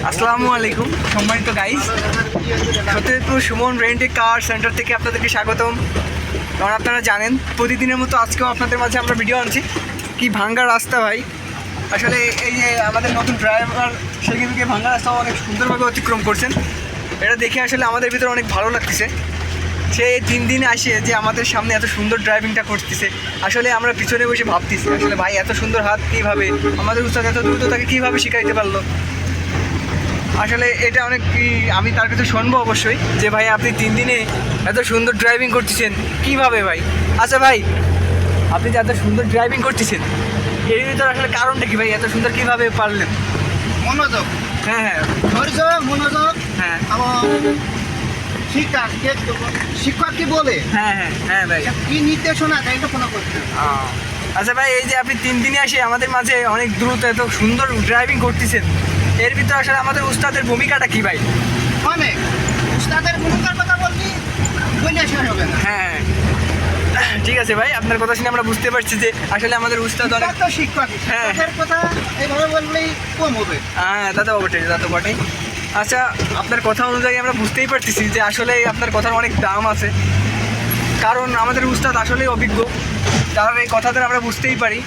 আসসালামু আলাইকুম সম্মানিত guys, Satyajitpur Suman rent car centre থেকে আপনাদেরকে স্বাগতম। কারণ আপনারা জানেন প্রতিদিনের মতো আজকেও আপনাদের মাঝে আমরা ভিডিও আনছি। কি ভাঙ্গা রাস্তা ভাই, আসলে এই যে আমাদের নতুন ড্রাইভার সে কিন্তু ভাঙ্গা রাস্তা অনেক সুন্দরভাবে অতিক্রম করছেন। এটা দেখে আসলে আমাদের ভিতরে অনেক ভালো লাগতেছে। সে দিন আসে যে আমাদের সামনে এত সুন্দর ড্রাইভিংটা করতেছে, আসলে আমরা পিছনে বসে ভাবতেছি আসলে ভাই এত সুন্দর হাত কীভাবে আমাদের উস্তাদ এত দ্রুত তাকে কীভাবে শিখাইতে পারলো। আসলে এটা অনেক আমি তার কাছে শুনবো অবশ্যই যে ভাই আপনি 3 দিনে এত সুন্দর ড্রাইভিং করতেছেন কীভাবে ভাই। আচ্ছা ভাই, আপনি যে এত সুন্দর ড্রাইভিং করতেছেন এর ভিতরে আসলে কারণটা কি ভাই, এত সুন্দর কীভাবে পারলেন? মনোযোগ, হ্যাঁ ধৈর্য, মনোযোগ, হ্যাঁ এবং শিক্ষক কি বলে, হ্যাঁ ভাই, কি নির্দেশনা দেয় এটা ফলো করতে। আচ্ছা ভাই, এই যে আপনি 3 দিনে আসে আমাদের মাঝে অনেক দ্রুত এত সুন্দর ড্রাইভিং করতেছেন, এর ভিতরে আসলে আমাদের উস্তাদের ভূমিকাটা কি ভাই? অনেক উস্তাদের ভূমিকার কথা বলছি, বলে শেষ হবে না। হ্যাঁ ঠিক আছে ভাই, আপনার কথা শুনে আমরা বুঝতে পারছি যে আসলে আমাদের উস্তাদ অনেক তো শিক্ষক, হ্যাঁ শিক্ষকের কথা এইভাবে বললেই কম হবে। হ্যাঁ দাদা বটেই, দাদা বটেই। আচ্ছা, আপনার কথা অনুযায়ী আমরা বুঝতেই পারতেছি যে আসলে আপনার কথার অনেক দাম আছে, কারণ আমাদের উস্তাদ আসলেই অভিজ্ঞ, তার এই কথাটা আমরা বুঝতেই পারি।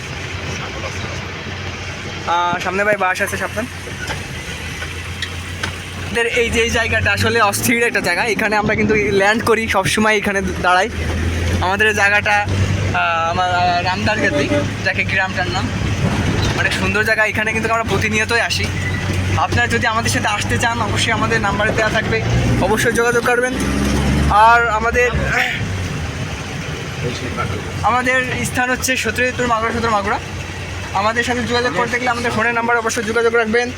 সামনে ভাই বাস আছে সাবধান। এই যে এই জায়গাটা আসলে অস্থির একটা জায়গা, এখানে আমরা কিন্তু ল্যান্ড করি সবসময়, এখানে দাঁড়াই। আমাদের এই জায়গাটা আমার রামদার গাতি, যাকে গ্রামটার নাম, অনেক সুন্দর জায়গা। এখানে কিন্তু আমরা প্রতিনিয়তই আসি। আপনারা যদি আমাদের সাথে আসতে চান অবশ্যই আমাদের নাম্বারে দেওয়া থাকবে, অবশ্যই যোগাযোগ করবেন। আর আমাদের স্থান হচ্ছে সত্যজিৎপুর মাগুরা। আমাদের সাথে যোগাযোগ করতে গেলে আমাদের ফোনের নাম্বার অবশ্যই যোগাযোগ রাখবেন।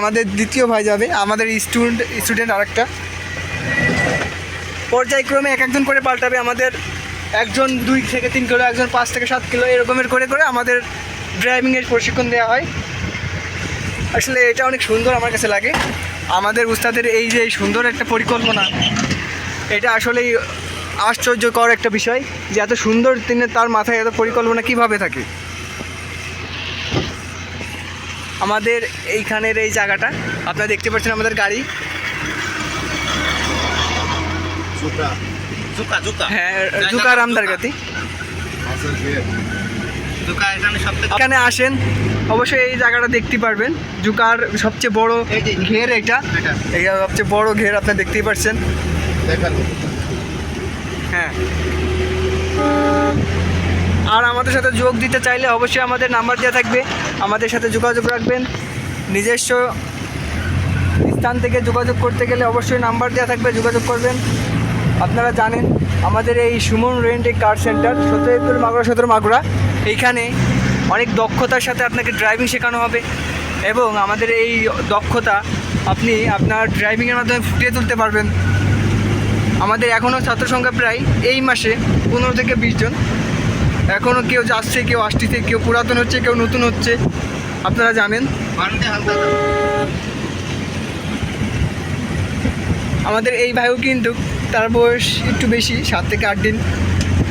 আমাদের দ্বিতীয় ভাই যাবে, আমাদের স্টুডেন্ট আরেকটা, পর্যায়ক্রমে একজন করে পাল্টাবে। আমাদের একজন 2 থেকে 3 কিলো, একজন 5 থেকে 7 কিলো, এরকমের করে আমাদের ড্রাইভিংয়ের প্রশিক্ষণ দেওয়া হয়। আসলে এটা অনেক সুন্দর আমার কাছে লাগে। আমাদের উস্তাদের এই যে সুন্দর একটা পরিকল্পনা, এটা আসলেই আশ্চর্যকর একটা বিষয় যে এত সুন্দর তার মাথায় এত পরিকল্পনা কিভাবে থাকে। আমাদের এইখানের এই জায়গাটা আপনারা দেখতে পাচ্ছেন, আমাদের গাড়ি হ্যাঁ জুকা রামদার গাতি। এখানে আসেন অবশ্যই এই জায়গাটা দেখতে পারবেন। জুকার সবচেয়ে বড় ঘের, এটা সবচেয়ে বড় ঘের আপনারা দেখতেই পাচ্ছেন। হ্যাঁ, আর আমাদের সাথে যোগ দিতে চাইলে অবশ্যই আমাদের নাম্বার দেওয়া থাকবে, আমাদের সাথে যোগাযোগ রাখবেন। নিজস্ব স্থান থেকে যোগাযোগ করতে গেলে অবশ্যই নাম্বার দেওয়া থাকবে, যোগাযোগ করবেন। আপনারা জানেন আমাদের এই Suman rent car centre Satyajitpur Magura, এইখানে অনেক দক্ষতার সাথে আপনাকে ড্রাইভিং শেখানো হবে, এবং আমাদের এই দক্ষতা আপনি আপনার ড্রাইভিংয়ের মাধ্যমে ফুটিয়ে তুলতে পারবেন। আমাদের এখনও ছাত্র সংখ্যা প্রায় এই মাসে 15 থেকে 20 জন। এখনও কেউ যাচ্ছে, কেউ আসতেছে, কেউ পুরাতন হচ্ছে, কেউ নতুন হচ্ছে, আপনারা জানেন। আমাদের এই ভাইও কিন্তু তার বয়স একটু বেশি, 7 থেকে 8 দিন।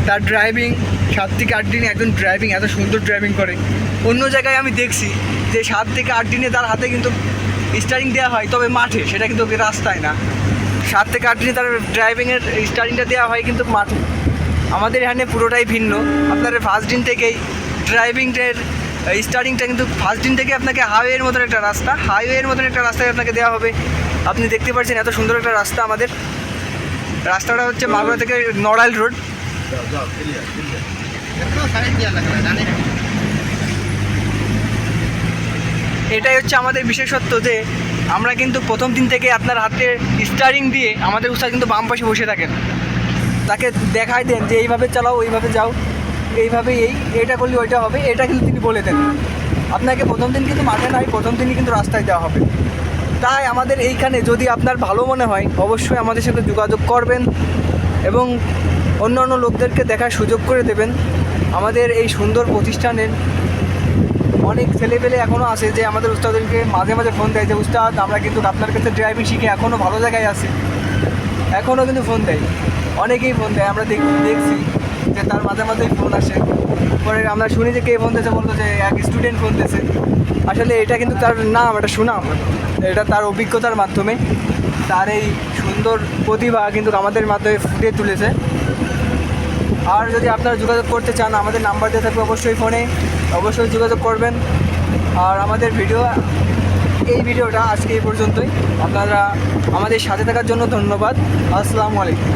তার ড্রাইভিং 7 থেকে 8 দিনে একজন ড্রাইভিং এত সুন্দর ড্রাইভিং করে। অন্য জায়গায় আমি দেখছি যে 7 থেকে 8 দিনে তার হাতে কিন্তু স্টারিং দেওয়া হয়, তবে মাঠে, সেটা কিন্তু রাস্তায় না। 7 থেকে 8 দিনে তার ড্রাইভিংয়ের স্টারিংটা দেওয়া হয় কিন্তু মাঠে। আমাদের এখানে পুরোটাই ভিন্ন। আপনার ফার্স্ট দিন থেকেই ড্রাইভিংয়ের স্টারিংটা কিন্তু ফার্স্ট দিন থেকে আপনাকে হাইওয়ের মতন একটা রাস্তায় আপনাকে দেওয়া হবে। আপনি দেখতে পাচ্ছেন এত সুন্দর একটা রাস্তা। আমাদের রাস্তাটা হচ্ছে মাগুরা থেকে নড়াইল রোড। এটাই হচ্ছে আমাদের বিশেষত্ব যে আমরা কিন্তু প্রথম দিন থেকে আপনার হাতে স্টারিং দিয়ে আমাদের উস্তাদ কিন্তু বাম পাশে বসে থাকেন, তাকে দেখাই দেন যে এইভাবে চালাও, ওইভাবে যাও, এইভাবে এইটা করলে ওইটা হবে, এটা কিন্তু তিনি বলে দেন। আপনাকে প্রথম দিন কিন্তু মাঠে নাই, প্রথম দিনই কিন্তু রাস্তায় দেওয়া হবে। তাই আমাদের এইখানে যদি আপনার ভালো মনে হয় অবশ্যই আমাদের সাথে যোগাযোগ করবেন এবং অন্য লোকদেরকে দেখার সুযোগ করে দেবেন। আমাদের এই সুন্দর প্রতিষ্ঠানের অনেক ছেলেপেলে এখনও আছে যে আমাদের উস্তাদদেরকে মাঝে ফোন দেয় যে উস্তাদ আমরা কিন্তু আপনার কাছে ড্রাইভিং শিখে এখনও ভালো জায়গায় আছি, এখনও কিন্তু ফোন দেয়, অনেকেই ফোন দেয়। আমরা দেখছি যে তার মাঝেই ফোন আসে। পরে আমরা শুনি যে কে ফোন দিয়েছে, বললো যে এক স্টুডেন্ট ফোন দিয়েছে। আসলে এটা কিন্তু তার নাম, এটা সুনাম, এটা তার অভিজ্ঞতার মাধ্যমে, তার এই সুন্দর প্রতিভা কিন্তু আমাদের মাধ্যমে ফুটিয়ে তুলেছে। আর যদি আপনারা যোগাযোগ করতে চান, আমাদের নাম্বার দিয়ে থাকবে অবশ্যই ফোনে, অবশ্যই যোগাযোগ করবেন। আর আমাদের এই ভিডিওটা আজকে এই পর্যন্তই। আপনারা আমাদের সাথে থাকার জন্য ধন্যবাদ। আসসালামু আলাইকুম।